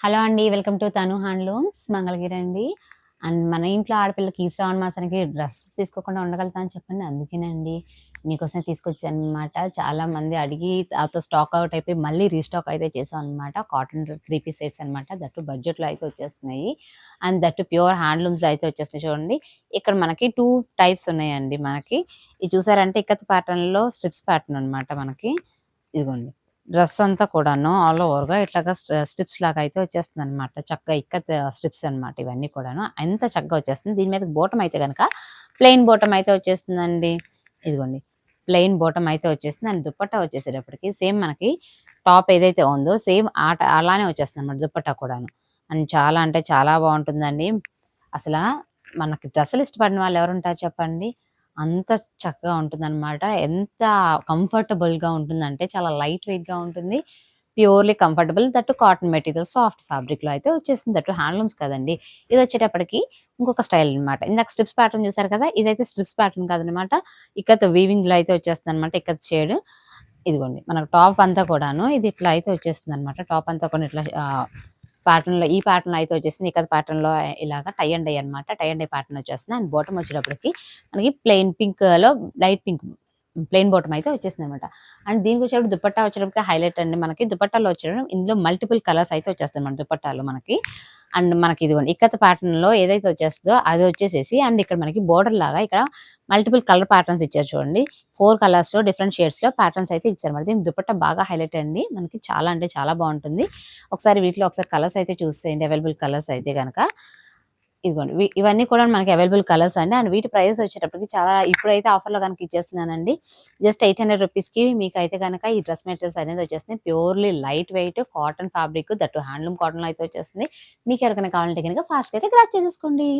Hello అండి. Welcome to తను handlooms Mangalagiri అండి. అండ్ మన ఇంట్లో ఆడపిల్లకి ఈ శ్రావణ మాసానికి డ్రెస్ తీసుకోకుండా ఉండగలుగుతాం చెప్పండి. అందుకేనండి మీకోసం తీసుకొచ్చాననమాట. చాలామంది అడిగి తర్వాత స్టాక్ అవుట్ అయిపోయి మళ్ళీ రీస్టాక్ అయితే చేశామనమాట. కాటన్ 3 పీస్ సెట్స్ అనమాట. దట్టు బడ్జెట్‌లో అయితే వచ్చేస్తున్నాయి. అండ్ దట్టు ప్యూర్ హ్యాండ్లూమ్స్‌లో అయితే వచ్చేస్తున్నాయి చూడండి. ఇక్కడ మనకి 2 టైప్స్ ఉన్నాయండి మనకి. ఇది చూసారంటే ఇక్కత్ ప్యాటర్న్‌లో స్ట్రిప్స్ ప్యాటర్న్ అనమాట మనకి. ఇదిగోండి. డ్రెస్ అంతా కూడాను ఆల్ ఓవర్‌గా ఇట్లాగా స్ట్రిప్స్ లాగా అయితే వచ్చేస్తుందనమాట. చక్కగా ఇక్కత్ స్ట్రిప్స్ అనమాట ఇవన్నీ కూడాను. ఎంత చక్కగా వచ్చేస్తుంది. దీని మీద బోటం అయితే గనక ప్లెయిన్ బోటం అయితే వచ్చేస్తుందండి. ఇదిగోండి. ప్లెయిన్ బోటం అయితే వచ్చేస్తుంది. అండ్ దుపట్టా వచ్చేసేటప్పటికి సేమ్ మనకి టాప్ ఏదైతే ఉందో సేమ్ అలానే వచ్చేస్తుందనమాట దుపట్టా కూడాను. అండ్ చాలా అంటే చాలా బావుంటుందండి. అసలా మనకి డ్రెస్సులు ఇష్టపడిన వాళ్ళు ఎవరుంటారు చెప్పండి? అంత చక్కగా ఉంటుందనమాట. ఎంత కంఫర్టబుల్‌గా ఉంటుందంటే చాలా లైట్ వెయిట్‌గా ఉంటుంది. Purely comfortable that cotton material soft ఫ్యాబ్రిక్‌లో అయితే వచ్చేసింది. దట్టు హ్యాండ్లూమ్స్ కదండీ! ఇదొచ్చేటప్పటికి ఇంకొక స్టైల్ అనమాట. ఇందాక స్ట్రిప్స్ ప్యాటర్న్ చూసారు కదా! ఇదైతే స్ట్రిప్స్ ప్యాటర్న్ కాదనమాట. ఇక్కత్ వీవింగ్‌లో అయితే వచ్చేస్తుందనమాట. ఇక్కత్ షేడ్. ఇదిగోండి. మనకు టాప్ అంతా కూడాను ఇది ఇట్లా అయితే వచ్చేస్తుందనమాట. టాప్ అంతా కూడా ఇట్లా ప్యాటర్న్‌లో ఈ ప్యాటర్న్‌లో అయితే వచ్చేసింది. ఇక్కత్ ప్యాటర్న్‌లో ఇలాగా టై అండ్ డై అనమాట. టై అండ్ డై ప్యాటర్న్ వచ్చేస్తుంది. అండ్ బాటమ్ వచ్చేటప్పటికి మనకి ప్లెయిన్ పింక్‌లో లైట్ పింక్ ప్లెయిన్ బాటమ్ అయితే వచ్చేసిందనమాట. అండ్ దీనికొచ్చేటప్పుడు దుపట్టా వచ్చేటప్పటికి హైలైట్ అండి మనకి. దుపట్టాలో వచ్చేటప్పుడు ఇందులో మల్టిపుల్ కలర్స్ అయితే వచ్చేస్తాయి మన దుపట్టాలో మనకి. అండ్ మనకి ఇదిగోండి ఇక్కత్ ప్యాటర్న్‌లో ఏదైతే వచ్చేస్తదో అది వచ్చేసేసి అండ్ ఇక్కడ మనకి బోర్డర్ లాగా ఇక్కడ మల్టిపుల్ కలర్ ప్యాటర్న్స్ ఇచ్చారు చూడండి. 4 కలర్స్‌లో డిఫరెంట్ షేడ్స్‌లో ప్యాటర్న్స్ అయితే ఇచ్చారన్నమాట. దీని దుపట్టా బాగా హైలైట్ అండి. మనకి చాలా అంటే చాలా బావుంటుంది. ఒకసారి వీటిలో ఒకసారి కలర్స్ అయితే చూసేయండి అవైలబుల్ కలర్స్ అయితే గనక. ఇదిగోండి. ఇవన్నీ కూడా మనకి అవైలబుల్ కలర్స్ అండి. అండ్ వీటి ప్రైస్ వచ్చేటప్పటికి చాలా ఇప్పుడైతే ఆఫర్‌లో గనుక ఇచ్చేస్తున్నానండి. జస్ట్ 800 రూపీస్‌కి మీకైతే గనక ఈ డ్రెస్ మెటీరియల్స్ అనేది వచ్చేస్తున్నాయి. Purely light weight cotton fabric that handloom కాటన్‌లో అయితే వచ్చేస్తుంది. మీకెవరికైనా కావాలంటే గనక ఫాస్ట్‌గా అయితే గ్రాబ్ చేసేసుకోండి.